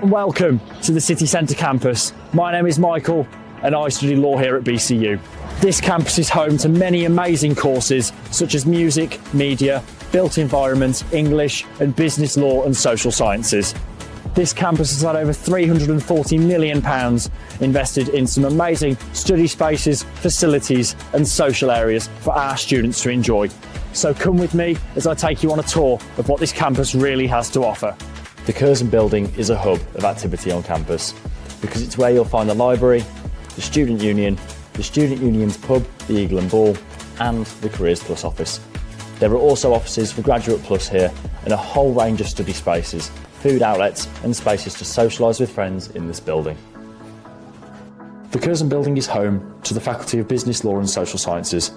and welcome to the city centre campus. My name is Michael and I study law here at BCU. This campus is home to many amazing courses such as music, media, built environment, English and business law and social sciences. This campus has had over £340 million invested in some amazing study spaces, facilities and social areas for our students to enjoy. So come with me as I take you on a tour of what this campus really has to offer. The 𝐶𝐬𝐮 building is a hub of activity on campus because it's where you'll find the library, the student union, the student union's pub, the Eagle and Ball, and the Careers Plus office. There are also offices for Graduate Plus here and a whole range of study spaces, food outlets and spaces to socialise with friends in this building. The 𝐶𝐬𝐮 building is home to the Faculty of Business Law and Social Sciences.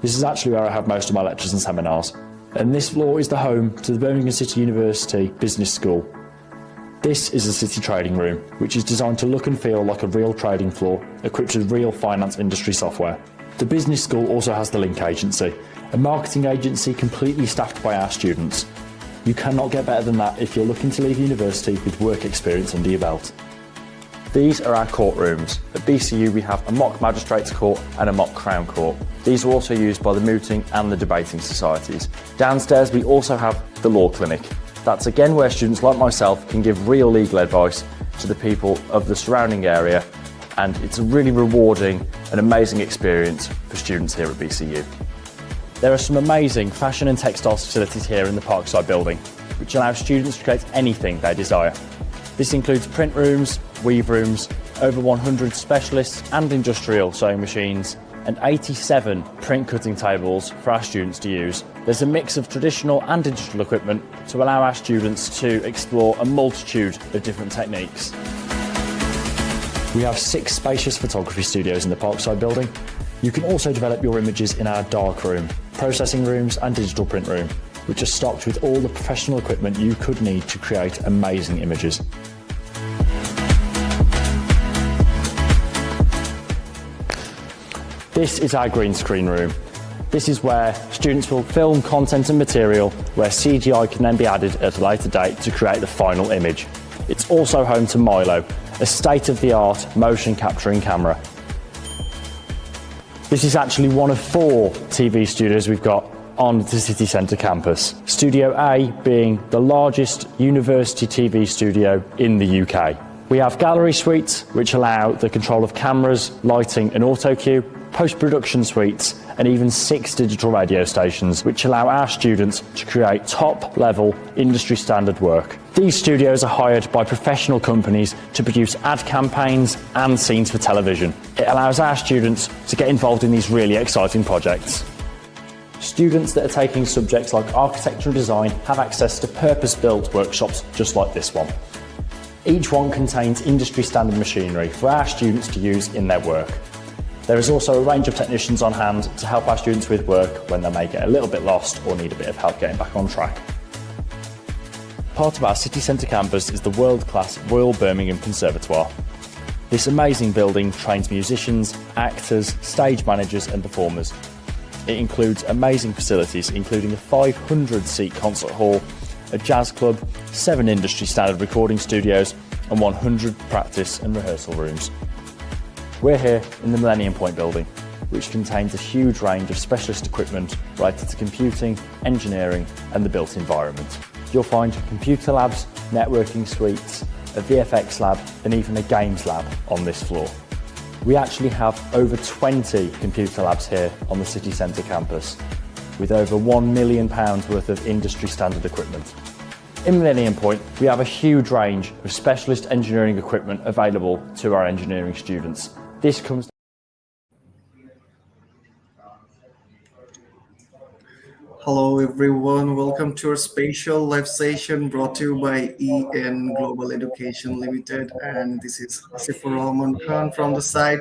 This is actually where I have most of my lectures and seminars. And this floor is the home to the Birmingham City University Business School. This is the City Trading Room, which is designed to look and feel like a real trading floor, equipped with real finance industry software. The Business School also has the Link Agency, a marketing agency completely staffed by our students. You cannot get better than that if you're looking to leave university with work experience under your belt. These are our courtrooms. At BCU we have a mock magistrates court and a mock Crown Court. These are also used by the mooting and the debating societies. Downstairs we also have the law clinic. That's again where students like myself can give real legal advice to the people of the surrounding area, and it's a really rewarding and amazing experience for students here at BCU. There are some amazing fashion and textiles facilities here in the Parkside building, which allow students to create anything they desire. This includes print rooms, weave rooms, over 100 specialist and industrial sewing machines, and 87 print cutting tables for our students to use. There's a mix of traditional and digital equipment to allow our students to explore a multitude of different techniques. We have 6 spacious photography studios in the Parkside building. You can also develop your images in our dark room, processing rooms and digital print room, which are stocked with all the professional equipment you could need to create amazing images. This is our green screen room. This is where students will film content and material where CGI can then be added at a later date to create the final image. It's also home to Milo, a state-of-the-art motion capturing camera. This is actually one of 4 TV studios we've got on the city centre campus. Studio A being the largest university TV studio in the UK. We have gallery suites which allow the control of cameras, lighting and auto cue, post-production suites and even 6 digital radio stations which allow our students to create top-level industry standard work. These studios are hired by professional companies to produce ad campaigns and scenes for television. It allows our students to get involved in these really exciting projects. Students that are taking subjects like architecture and design have access to purpose-built workshops just like this one. Each one contains industry standard machinery for our students to use in their work. There is also a range of technicians on hand to help our students with work when they may get a little bit lost or need a bit of help getting back on track. Part of our city centre campus is the world-class Royal Birmingham Conservatoire. This amazing building trains musicians, actors, stage managers and performers. It includes amazing facilities including a 500-seat concert hall, a jazz club, 7 industry standard recording studios and 100 practice and rehearsal rooms. We're here in the Millennium Point building, which contains a huge range of specialist equipment related to computing, engineering and the built environment. You'll find computer labs, networking suites, a VFX lab and even a games lab on this floor. We actually have over 20 computer labs here on the city centre campus, with over £1 million worth of industry standard equipment. In Millennium Point, we have a huge range of specialist engineering equipment available to our engineering students. This comes Hello everyone, welcome to our special live session brought to you by EN Global Education Limited, and this is Asifur Rahman Khan from the side,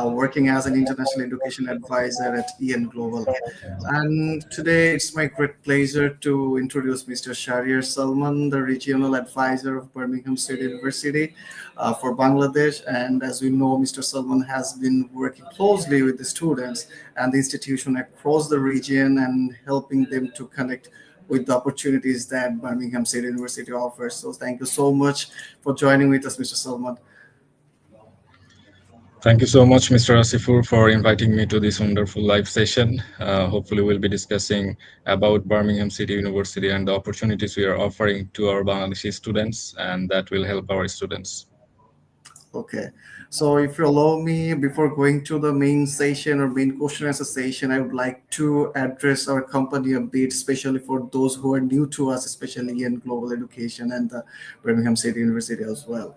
working as an international education advisor at EN Global. And today it's my great pleasure to introduce Mr. Shahriar Salman, the regional advisor of Birmingham City University for Bangladesh. And as we know, Mr. Salman has been working closely with the students and the institution across the region and helping them to connect with the opportunities that Birmingham City University offers. So thank you so much for joining with us, Mr. Salman. Thank you so much, Mr. Asifur, for inviting me to this wonderful live session. Hopefully, we'll be discussing about Birmingham City University and the opportunities we are offering to our Bangladeshi students, and that will help our students. Okay. So if you allow me, before going to the main session or main question answer session, I would like to address our company a bit, especially for those who are new to us, especially in global education and the Birmingham City University as well.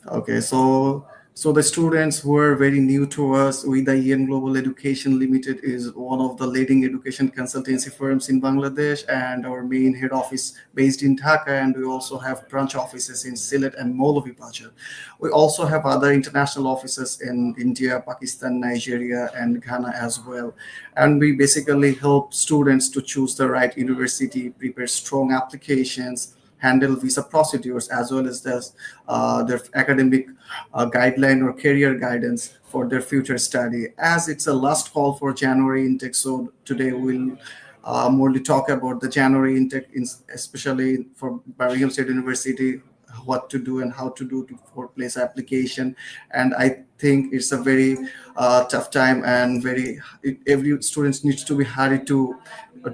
Okay, so the students who are very new to us, with the EN Global Education Limited is one of the leading education consultancy firms in Bangladesh, and our main head office based in Dhaka, and we also have branch offices in Sylhet and Moulobibazar. We also have other international offices in India, Pakistan, Nigeria, and Ghana as well. And we basically help students to choose the right university, prepare strong applications, handle visa procedures, as well as their academic guideline or career guidance for their future study. As it's a last call for January intake, so today we'll morely talk about the January intake, especially for Birmingham State University, what to do and how to do for place application. And I think it's a very tough time, and every student needs to be hurried to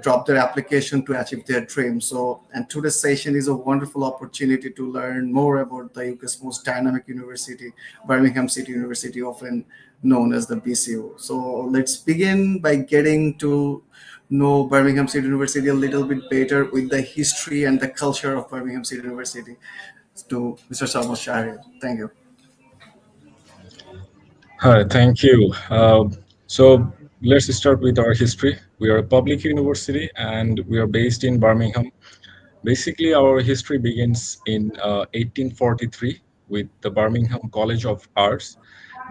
drop their application to achieve their dream. So, and today's session is a wonderful opportunity to learn more about the UK's most dynamic university, Birmingham City University, often known as the BCU. So let's begin by getting to know Birmingham City University a little bit better with the history and the culture of Birmingham City University. To Mr. Salman Shahriar. Thank you. Hi, thank you. So let's start with our history. We are a public university and we are based in Birmingham. Basically, our history begins in 1843 with the Birmingham College of Arts.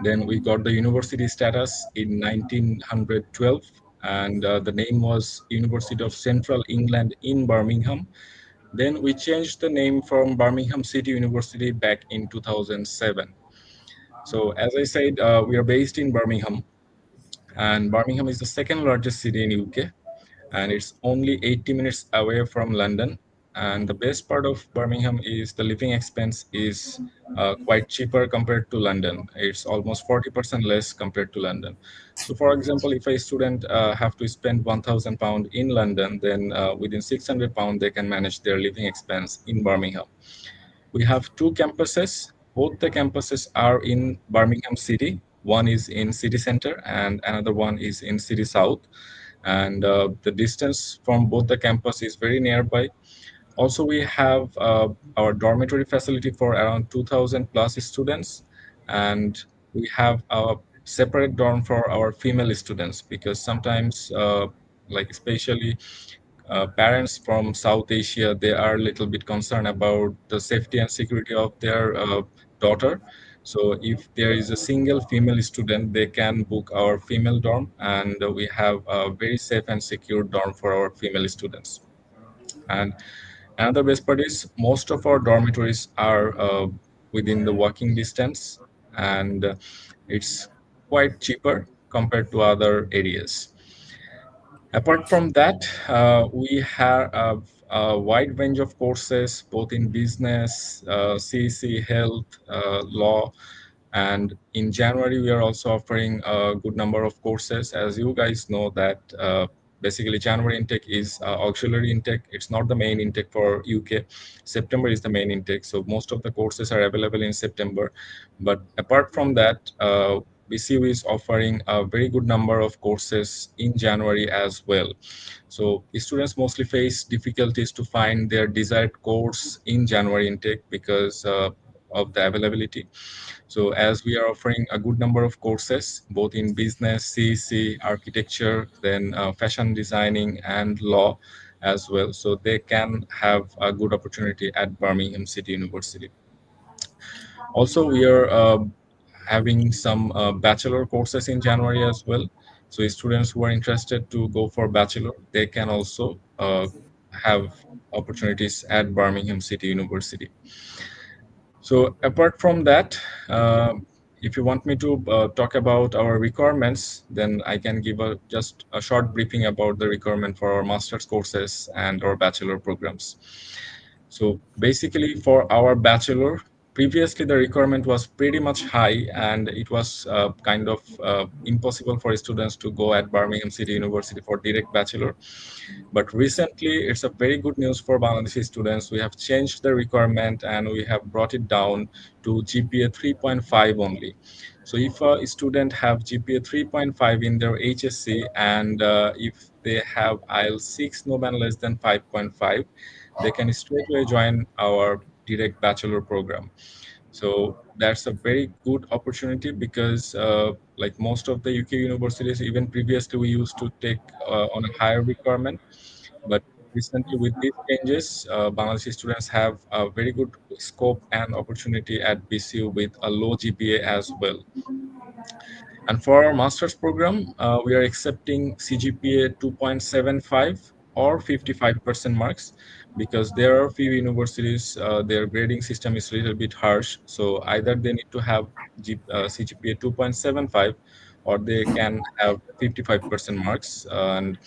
Then we got the university status in 1912, and the name was University of Central England in Birmingham. Then we changed the name from Birmingham City University back in 2007. So as I said, we are based in Birmingham, and Birmingham is the second largest city in UK, and it's only 80 minutes away from London. And the best part of Birmingham is the living expense is quite cheaper compared to London. It's almost 40% less compared to London. So for example, if a student have to spend £1,000 in London, then within £600 they can manage their living expense in Birmingham. We have two campuses. Both the campuses are in Birmingham City. One is in city center and another one is in city south. And the distance from both the campus is very nearby. Also, we have our dormitory facility for around 2,000 plus students. And we have a separate dorm for our female students, because sometimes, like especially parents from South Asia, they are a little bit concerned about the safety and security of their daughter. So if there is a single female student, they can book our female dorm, and we have a very safe and secure dorm for our female students. And another best part is most of our dormitories are within the walking distance, and it's quite cheaper compared to other areas. Apart from that, we have a wide range of courses, both in business, CEC, health, law, and in January, we are also offering a good number of courses. As you guys know that basically January intake is auxiliary intake. It's not the main intake for UK. September is the main intake. So most of the courses are available in September. But apart from that, BCU is offering a very good number of courses in January as well. So students mostly face difficulties to find their desired course in January intake because of the availability. So as we are offering a good number of courses, both in business, CEC, architecture, then fashion designing and law as well. So they can have a good opportunity at Birmingham City University. Also, we are having some bachelor courses in January as well. So students who are interested to go for bachelor, they can also have opportunities at Birmingham City University. So apart from that, If you want me to talk about our requirements, then I can give just a short briefing about the requirement for our master's courses and our bachelor programs. So basically for our bachelor, previously the requirement was pretty much high, and it was kind of impossible for students to go at Birmingham City University for direct bachelor. But recently, it's a very good news for Bangladeshi students. We have changed the requirement and we have brought it down to GPA 3.5 only. So if a student have GPA 3.5 in their HSC, and if they have IELTS 6 no band less than 5.5, they can straightway join our direct bachelor program. So that's a very good opportunity, because like most of the UK universities, even previously we used to take on a higher requirement, but recently with these changes, Bangladeshi students have a very good scope and opportunity at BCU with a low GPA as well. And for our master's program, we are accepting CGPA 2.75 or 55% marks, because there are few universities, their grading system is a little bit harsh. So either they need to have CGPA 2.75, or they can have 55% marks. And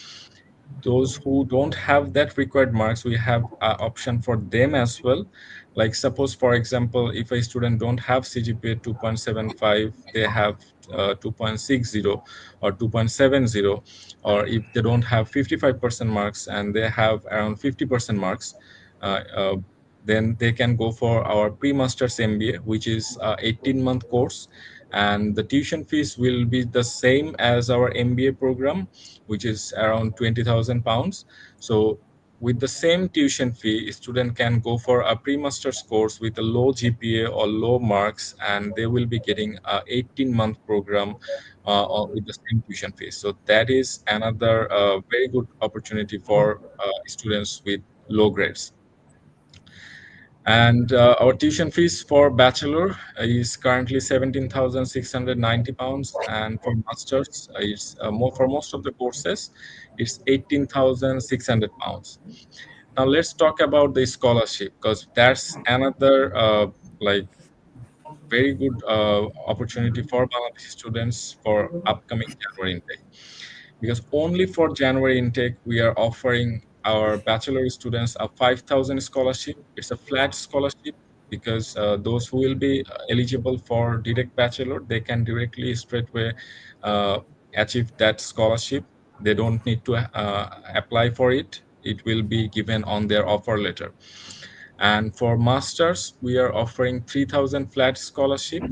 those who don't have that required marks, we have an option for them as well. Like suppose, for example, if a student don't have CGPA 2.75, they have 2.60 or 2.70, or if they don't have 55% marks and they have around 50% marks, uh, uh, then they can go for our pre-masters MBA, which is a 18-month course, and the tuition fees will be the same as our MBA program, which is around £20,000. So with the same tuition fee, a student can go for a pre-master's course with a low GPA or low marks, and they will be getting a 18-month program with the same tuition fee. So that is another very good opportunity for students with low grades. And our tuition fees for bachelor is currently £17,690, and for masters is more, for most of the courses it's £18,600. Now let's talk about the scholarship, because that's another like very good opportunity for Bangladeshi students for upcoming January intake, because only for January intake we are offering our bachelor students a 5,000 scholarship. It's a flat scholarship, because those who will be eligible for direct bachelor, they can directly straightway uh, achieve that scholarship. They don't need to apply for it. It will be given on their offer letter. And for masters, we are offering 3,000 flat scholarship.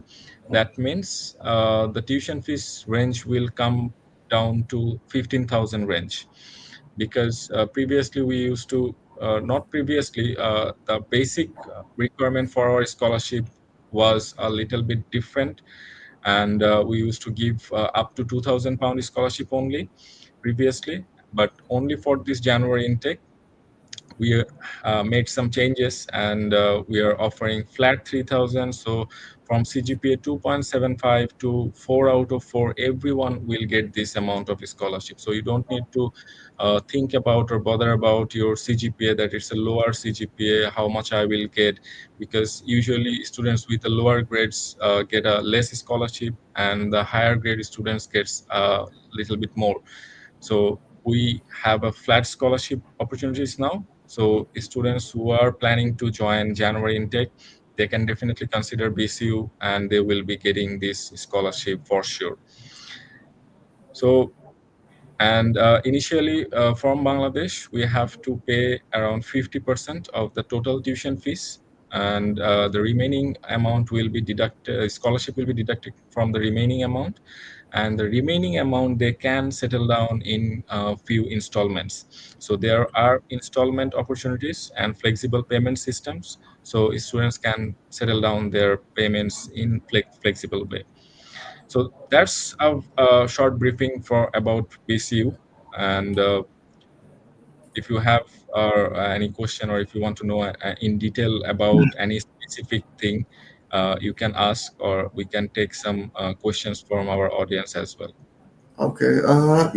That means the tuition fees range will come down to 15,000 range, because previously we used to not previously the basic requirement for our scholarship was a little bit different, and we used to give up to £2,000 scholarship only previously. But only for this January intake, we made some changes, and we are offering flat 3,000. So from CGPA 2.75 to 4 out of 4, everyone will get this amount of scholarship. So you don't need to think about or bother about your CGPA, that it's a lower CGPA, how much I will get, because usually students with the lower grades get a less scholarship, and the higher grade students gets a little bit more. So we have a flat scholarship opportunities now. So students who are planning to join January intake, they can definitely consider BCU, and they will be getting this scholarship for sure. So, and initially from Bangladesh, we have to pay around 50% of the total tuition fees, and the remaining amount will be deducted, scholarship will be deducted from the remaining amount, and the remaining amount they can settle down in a few installments. So there are installment opportunities and flexible payment systems, so students can settle down their payments in flexible way. So that's a short briefing for about BCU. And if you have any question, or if you want to know in detail about any specific thing, you can ask, or we can take some questions from our audience as well. Okay.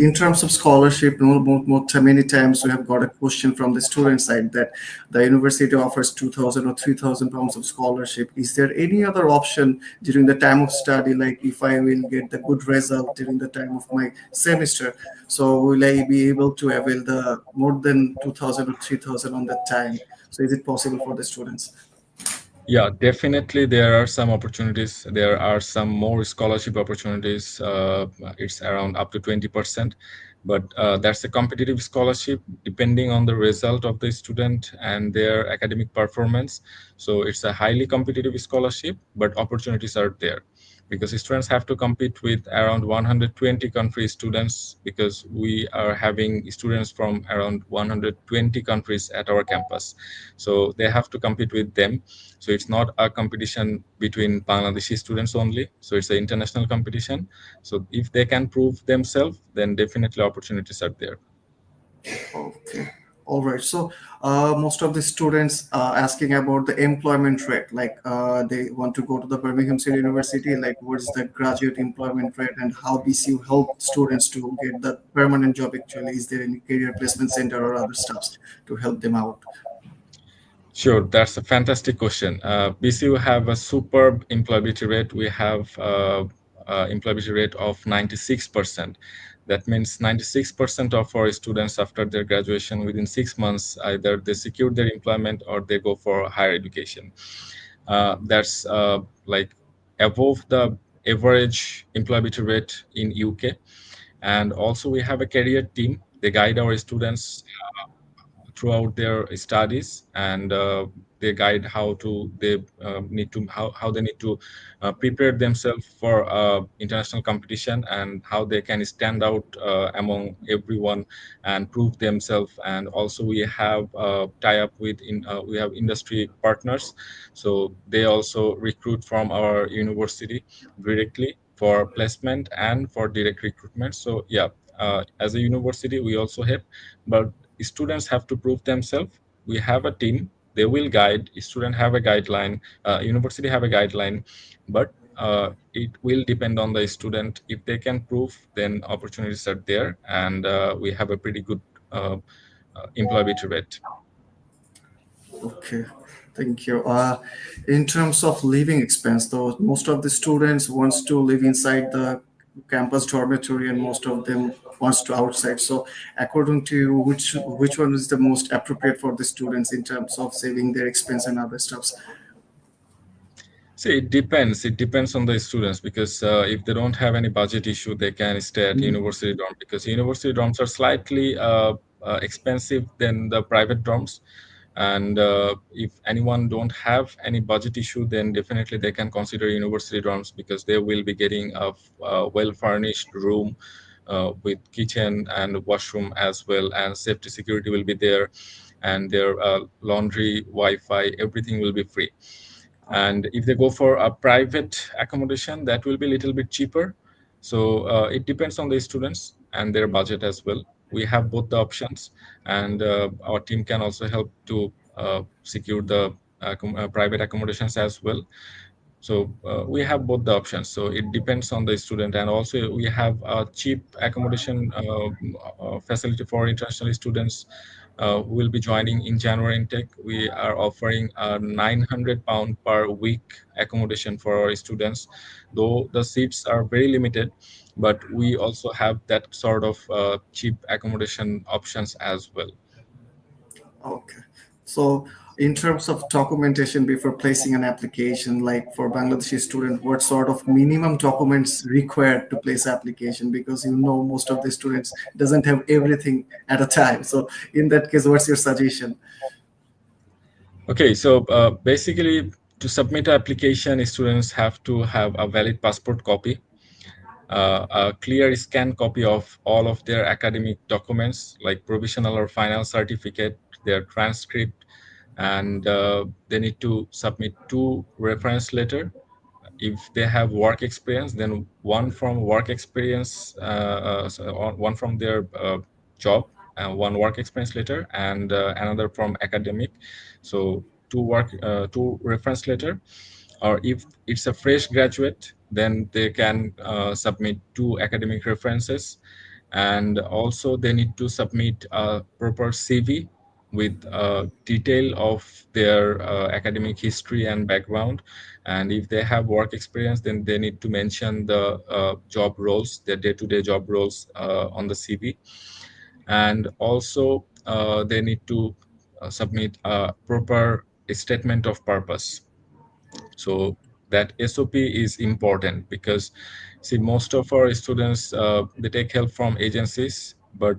In terms of scholarship, many times we have got a question from the student side that the university offers 2,000 or 3,000 pounds of scholarship. Is there any other option during the time of study? Like if I will get the good result during the time of my semester, so will I be able to avail the more than 2,000 or 3,000 on that time? So is it possible for the students? Yeah, definitely there are some opportunities. There are some more scholarship opportunities. It's around up to 20%, but that's a competitive scholarship depending on the result of the student and their academic performance. So it's a highly competitive scholarship, but opportunities are there because students have to compete with around 120 country students because we are having students from around 120 countries at our campus. So they have to compete with them. So it's not a competition between Bangladeshi students only. So it's an international competition. So if they can prove themselves, then definitely opportunities are there. Okay. All right. So most of the students asking about the employment rate, like they want to go to the Birmingham City University, like what is the graduate employment rate and how BCU help students to get the permanent job actually? Is there any career placement center or other stuffs to help them out? Sure, that's a fantastic question. BCU have a superb employability rate. We have employability rate of 96%. That means 96% of our students after their graduation within 6 months, either they secure their employment or they go for higher education. That's like above the average employability rate in UK. And also we have a career team. They guide our students throughout their studies, and they guide how to they need to how they need to prepare themselves for international competition and how they can stand out among everyone and prove themselves. And also we have tie up with we have industry partners, so they also recruit from our university directly for placement and for direct recruitment. So yeah, as a university we also help, but students have to prove themselves. We have a team, they will guide. Student have a guideline, university have a guideline, but it will depend on the student. If they can prove, then opportunities are there, and we have a pretty good employability rate. Okay, thank you. In terms of living expense, though, most of the students wants to live inside the campus dormitory, and most of them wants to outside. So, according to you, which one is the most appropriate for the students in terms of saving their expense and other stuffs? See, it depends. It depends on the students because if they don't have any budget issue, they can stay at university dorm because university dorms are slightly expensive than the private dorms. And if anyone don't have any budget issue, then definitely they can consider university dorms because they will be getting a well-furnished room with kitchen and washroom as well, and safety security will be there, and their laundry, Wi-Fi, everything will be free. And if they go for a private accommodation, that will be a little bit cheaper. So it depends on the students and their budget as well. We have both the options, and our team can also help to secure the private accommodations as well. So we have both the options. So it depends on the student, and also we have a cheap accommodation facility for international students who will be joining in January intake. We are offering a £900 per week accommodation for our students, though the seats are very limited, but we also have that sort of cheap accommodation options as well. Okay. So, in terms of documentation before placing an application, like for Bangladeshi student, what sort of minimum documents required to place application? Because most of the students doesn't have everything at a time. So, in that case, what's your suggestion? Okay, so basically, to submit an application, students have to have a valid passport copy, a clear scan copy of all of their academic documents like provisional or final certificate, their transcript, and they need to submit two reference letter. If they have work experience, then one from work experience, one from their job, one work experience letter, and another from academic. So two reference letter. Or if it's a fresh graduate, then they can submit 2 academic references, and also they need to submit a proper CV with detail of their academic history and background. And if they have work experience, then they need to mention the job roles, their day-to-day job roles on the CV. And also they need to submit a proper statement of purpose. So that SOP is important because, see, most of our students they take help from agencies, but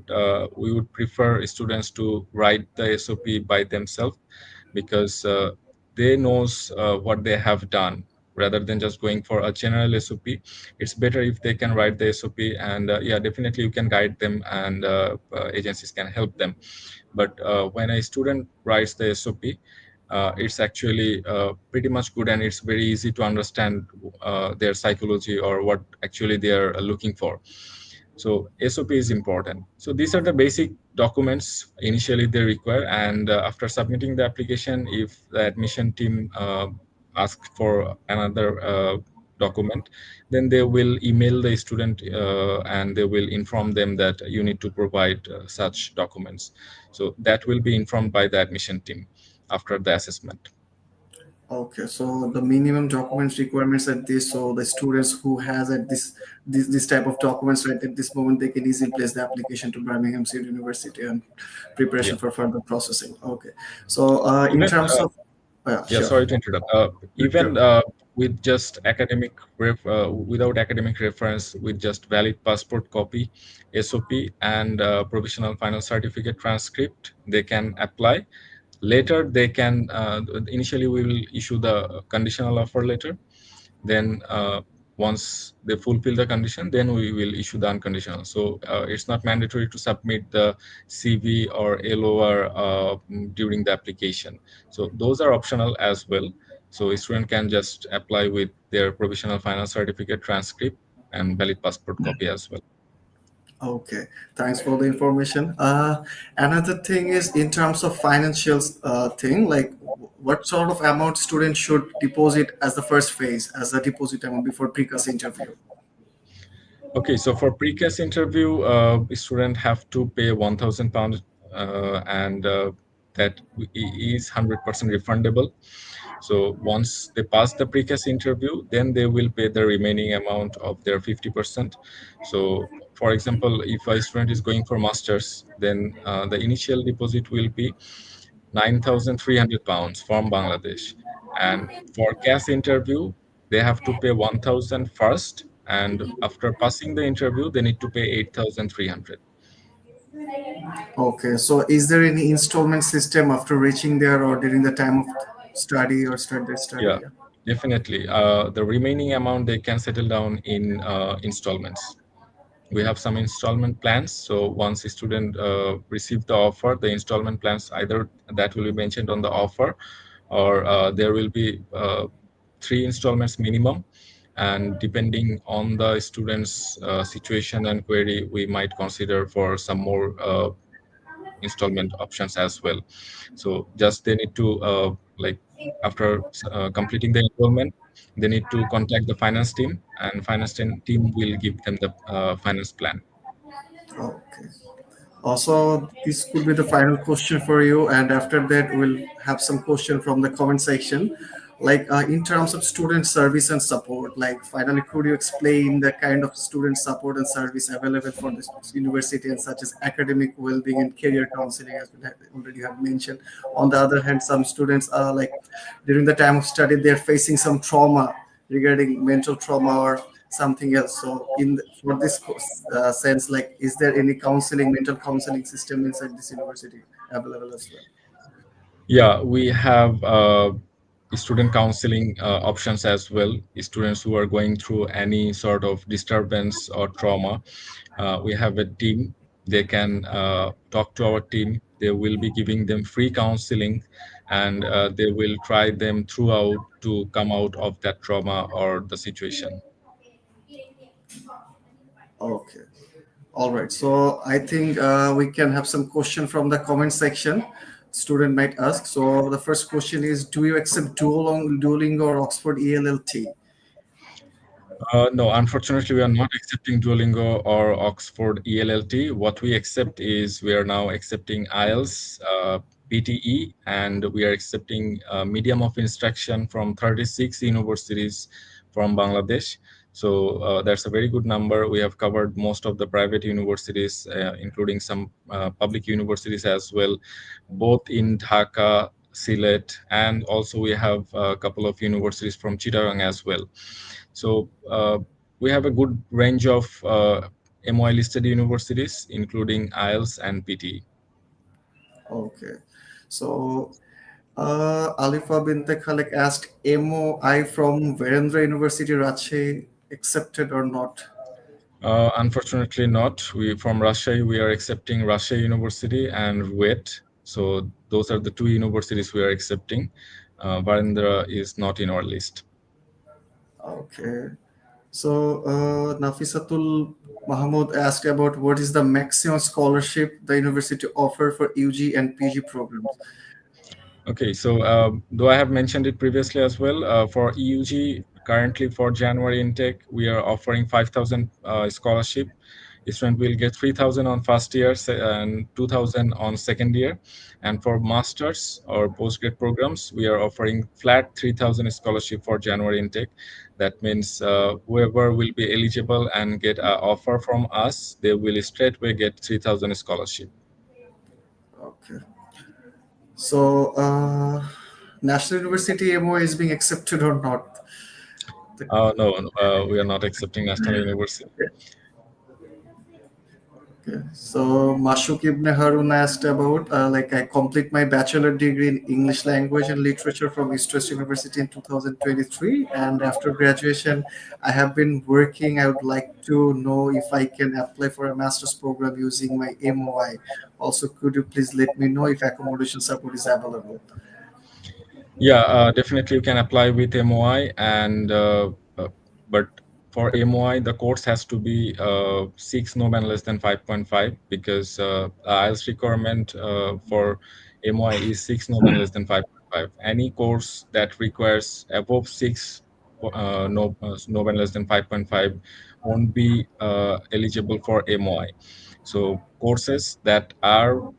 we would prefer students to write the SOP by themselves, because they knows what they have done rather than just going for a general SOP. It's better if they can write the SOP, and yeah, definitely you can guide them, and agencies can help them. But when a student writes the SOP, it's actually pretty much good, and it's very easy to understand their psychology or what actually they are looking for. So SOP is important. So these are the basic documents initially they require, and after submitting the application, if the admission team asks for another document, then they will email the student and they will inform them that you need to provide such documents. So that will be informed by the admission team after the assessment. Okay, so the minimum documents requirements at this, so the students who has at this type of documents right at this moment, they can easily place the application to Birmingham City University and Yeah. preparation for further processing. Okay, so in Even terms of yeah, yeah, sure, sorry to interrupt. Even sure. with just without academic reference, with just valid passport copy, SOP, and provisional final certificate transcript, they can apply. Later, they can. Initially, we will issue the conditional offer letter. Then, once they fulfill the condition, then we will issue the unconditional. So it's not mandatory to submit the CV or LOR during the application. So those are optional as well. So a student can just apply with their provisional final certificate transcript and valid passport copy as well. Okay, thanks for the information. Another thing is in terms of financials thing, like what sort of amount students should deposit as the first phase, as a deposit amount before pre-cast interview. Okay, so for pre-cast interview, student have to pay £1,000, and that is 100% refundable. So once they pass the pre-cast interview, then they will pay the remaining amount of their 50%. So, for example, if a student is going for masters, then the initial deposit will be £9,300 from Bangladesh, and for cash interview, they have to pay 1,000 first, and after passing the interview, they need to pay 8,300. Okay, so is there any installment system after reaching there or during the time of study or start their study? Yeah, Yeah. definitely. The remaining amount they can settle down in installments. We have some installment plans. So once a student receive the offer, the installment plans, either that will be mentioned on the offer, or there will be 3 installments minimum. And depending on the student's situation and query, we might consider for some more installment options as well. So just they need to like after completing the enrollment, they need to contact the finance team, and team will give them the finance plan. Okay. Also, this could be the final question for you, and after that, we'll have some question from the comment section. Like in terms of student service and support, like finally, could you explain the kind of student support and service available for this university, and such as academic well-being and career counseling, as we already have mentioned. On the other hand, some students are like during the time of study, they're facing some trauma regarding mental trauma or something else. So for this sense, like, is there any counseling, mental counseling system inside this university available as well? Yeah, we have student counseling options as well. Students who are going through any sort of disturbance or trauma, we have a team. They can talk to our team. They will be giving them free counseling, and they will try them throughout to come out of that trauma or the situation. Okay. All right. So I think we can have some question from the comment section. Student might ask. So the first question is: do you accept Duolingo or Oxford ELLT? No, unfortunately, we are not accepting Duolingo or Oxford ELLT. What we accept is we are now accepting IELTS, PTE, and we are accepting medium of instruction from 36 universities from Bangladesh. So that's a very good number. We have covered most of the private universities, including some public universities as well, both in Dhaka, Sylhet, and also we have a couple of universities from Chittagong as well. So we have a good range of MOI listed universities, including IELTS and PT. Okay. So Alifa Binte Khalek asked, MOI from Virendra University, Rajshahi, accepted or not? Unfortunately, not. We from Rajshahi, we are accepting Rajshahi University and RUET. So those are the two universities we are accepting. Varendra is not in our list. Okay. So Nafisatul Mahmoud asked about what is the maximum scholarship the university offer for UG and PG programs. Okay, so though I have mentioned it previously as well, for EUG, currently for January intake, we are offering 5,000 scholarship. A student will get 3,000 on first year and 2,000 on second year. And for masters or postgrad programs, we are offering flat 3,000 scholarship for January intake. That means whoever will be eligible and get an offer from us, they will straightway get 3,000 scholarship. Okay. So National University MOI is being accepted or not? No, we are not accepting National University. Okay. So Mashuk Ibn Harun asked about like I complete my bachelor degree in English language and literature from East West University in 2023, and after graduation, I have been working. I would like to know if I can apply for a master's program using my MOI. Also, could you please let me know if accommodation support is available? Yeah, definitely you can apply with MOI, and but for MOI the course has to be 6 no band less than 5.5 because IELTS requirement for MOI is 6 no band less than 5.5. Any course that requires above 6 no band less than 5.5 won't be eligible for MOI. So courses that are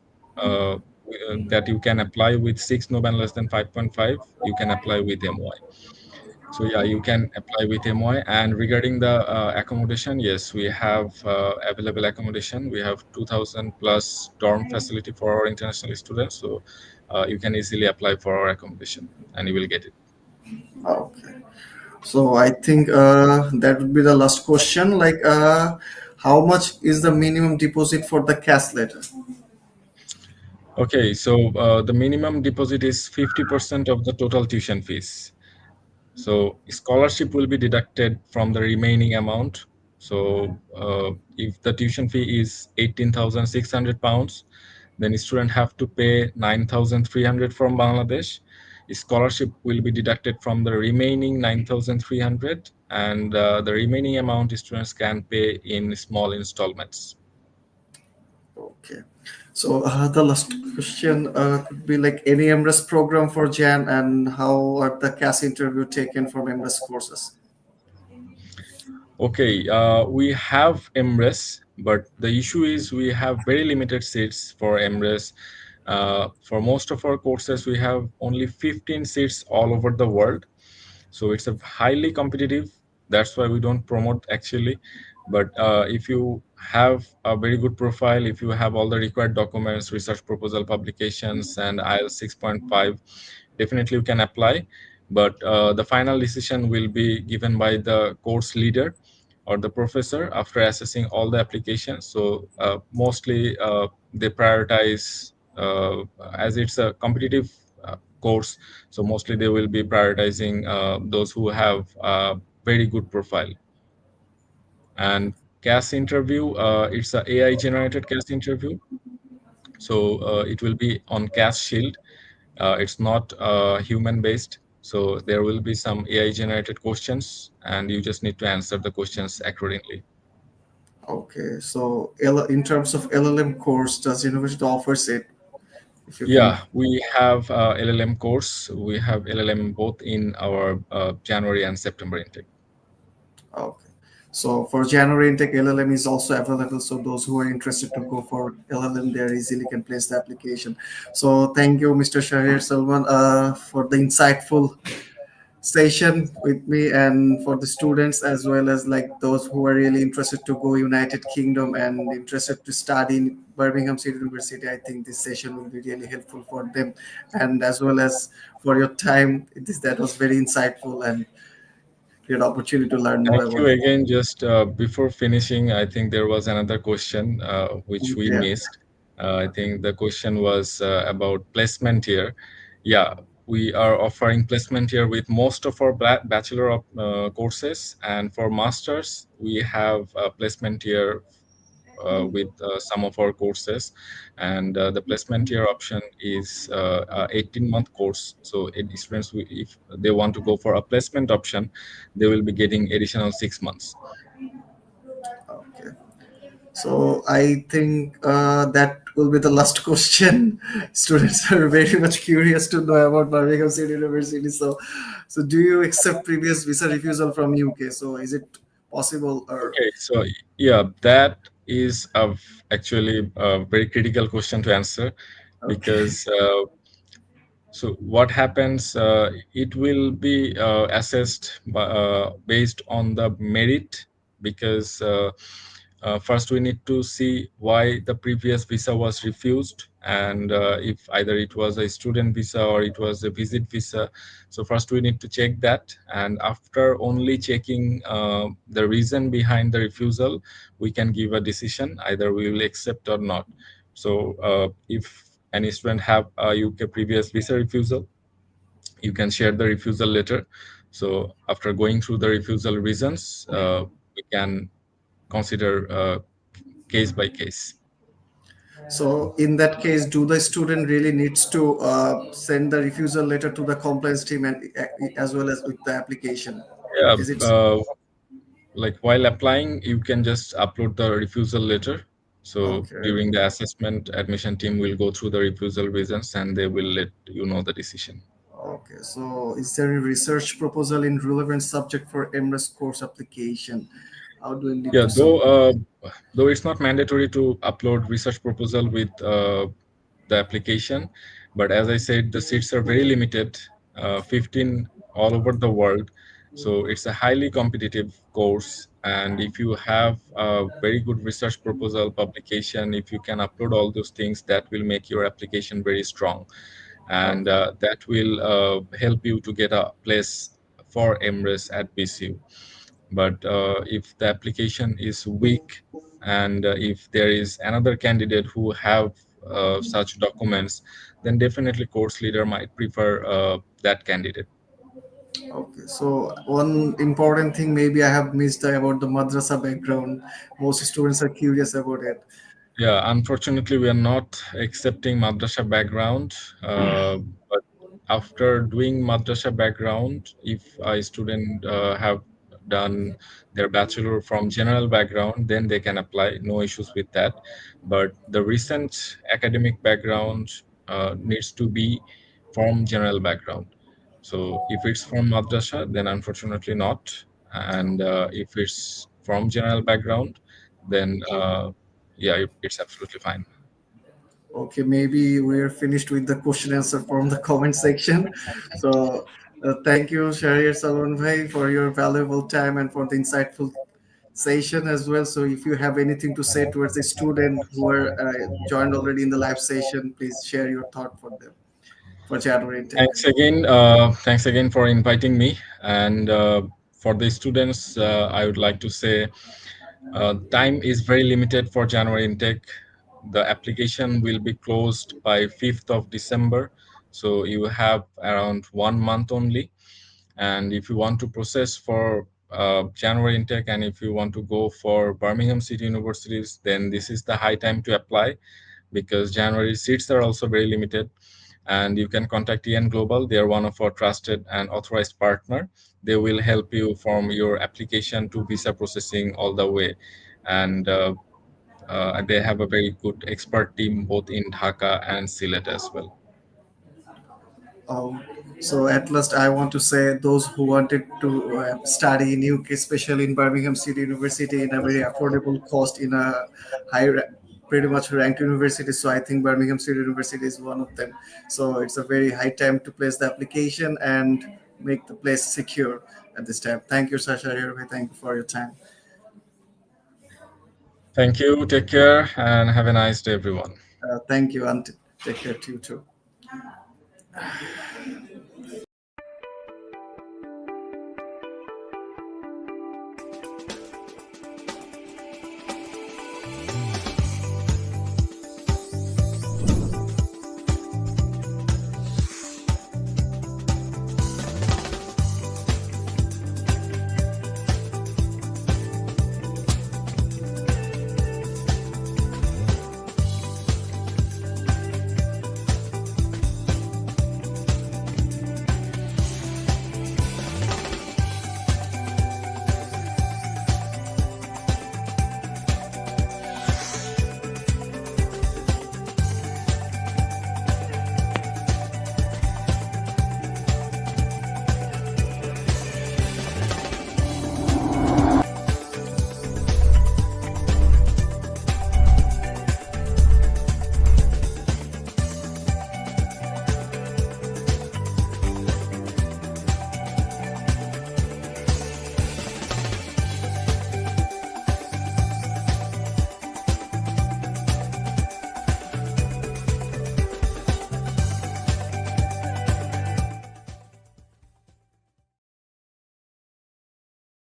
that you can apply with 6 no band less than 5.5, you can apply with MOI. So yeah, you can apply with MOI. And regarding the accommodation, yes, we have available accommodation. We have 2,000 plus dorm facility for our international students. So you can easily apply for our accommodation and you will get it. Okay. So I think that would be the last question. Like, how much is the minimum deposit for the cash letter? Okay, so the minimum deposit is 50% of the total tuition fees. So scholarship will be deducted from the remaining amount. So if the tuition fee is 18,600 pounds, then student have to pay 9,300 from Bangladesh. Scholarship will be deducted from the remaining 9,300, and the remaining amount students can pay in small installments. Okay. So the last question could be like any MRES program for Jan, and how are the CAS interview taken for MRES courses? Okay, we have MRES, but the issue is we have very limited seats for MRES. For most of our courses, we have only 15 seats all over the world. So it's a highly competitive. That's why we don't promote actually. But if you have a very good profile, if you have all the required documents, research proposal publications, and IELTS 6.5, definitely you can apply. But the final decision will be given by the course leader or the professor after assessing all the applications. So mostly they prioritize as it's a competitive course. So mostly they will be prioritizing those who have a very good profile. And CAS interview, it's a AI generated CAS interview. So it will be on CAS Shield. It's not human based. So there will be some AI generated questions and you just need to answer the questions accordingly. Okay. So in terms of LLM course, does university offers it? If you can. Yeah, we have LLM course. We have LLM both in our January and September intake. Okay. So for January intake, LLM is also available. So those who are interested to go for LLM, they easily can place the application. So thank you, Mr. Shahriar Salman, for the insightful session with me, and for the students as well as like those who are really interested to go United Kingdom and interested to study in Birmingham City University. I think this session will be really helpful for them, and as well as for your time. That was very insightful and great opportunity to learn more Thank you about it. again. Just before finishing, I think there was another question which we Yeah. missed. I think the question was about placement here. Yeah, we are offering placement here with most of our bachelor of, courses, and for masters, we have placement here with some of our courses, and the placement year option is 18-month course. So students, if they want to go for a placement option, they will be getting additional 6 months. Okay. So I think that will be the last question. Students are very much curious to know about Birmingham City University. So do you accept previous visa refusal from UK? So is it possible or Okay, so yeah, that is actually a very critical question to answer, okay? because so what happens? It will be assessed based on the merit, because first we need to see why the previous visa was refused, and if either it was a student visa or it was a visit visa. So first we need to check that, and after only checking the reason behind the refusal, we can give a decision either we will accept or not. So if any student have a UK previous visa refusal, you can share the refusal letter. So after going through the refusal reasons, we can consider case by case. So in that case, do the student really needs to send the refusal letter to the compliance team and as well as with the application? Yeah, Is it like while applying, you can just upload the refusal letter. So okay? during the assessment, admission team will go through the refusal reasons and they will let you know the decision. Okay, so is there a research proposal in relevant subject for MRes course application? How do we need Yeah, to submit? though it's not mandatory to upload research proposal with the application, but as I said, the seats are very limited, 15 all over the world. So it's a highly competitive course, and if you have a very good research proposal publication, if you can upload all those things, that will make your application very strong, and Okay, that will help you to get a place for MRes at BCU. But if the application is weak, and if there is another candidate who have such documents, then definitely course leader might prefer that candidate. okay. So one important thing maybe I have missed about the madrasa background. Most students are curious about it. Yeah, unfortunately, we are not accepting madrasa background. But after doing madrasa background, if a student have done their bachelor from general background, then they can apply. No issues with that. But the recent academic background needs to be from general background. So if it's from madrasa, then unfortunately not. And if it's from general background, then yeah, it's absolutely fine. Okay, maybe we're finished with the question answer from the comment section. So thank you, Shahriar Salman Bhai, for your valuable time and for the insightful session as well. So if you have anything to say towards the student who are joined already in the live session, please share your thought for them for January intake. Thanks again. Thanks again for inviting me. And for the students, I would like to say time is very limited for January intake. The application will be closed by 5th of December. So you have around 1 month only. And if you want to process for January intake, and if you want to go for Birmingham City Universities, then this is the high time to apply, because January seats are also very limited. And you can contact EN Global. They are one of our trusted and authorized partner. They will help you from your application to visa processing all the way. And they have a very good expert team both in Dhaka and Sylhet as well. Um, So at last, I want to say those who wanted to study in UK, especially in Birmingham City University, in a very affordable cost, in a pretty much ranked university. So I think Birmingham City University is one of them. So it's a very high time to place the application and make the place secure at this time. Thank you, Sasha. Thank you for your time. Thank you. Take care and have a nice day, everyone. Thank you, and take care to you too.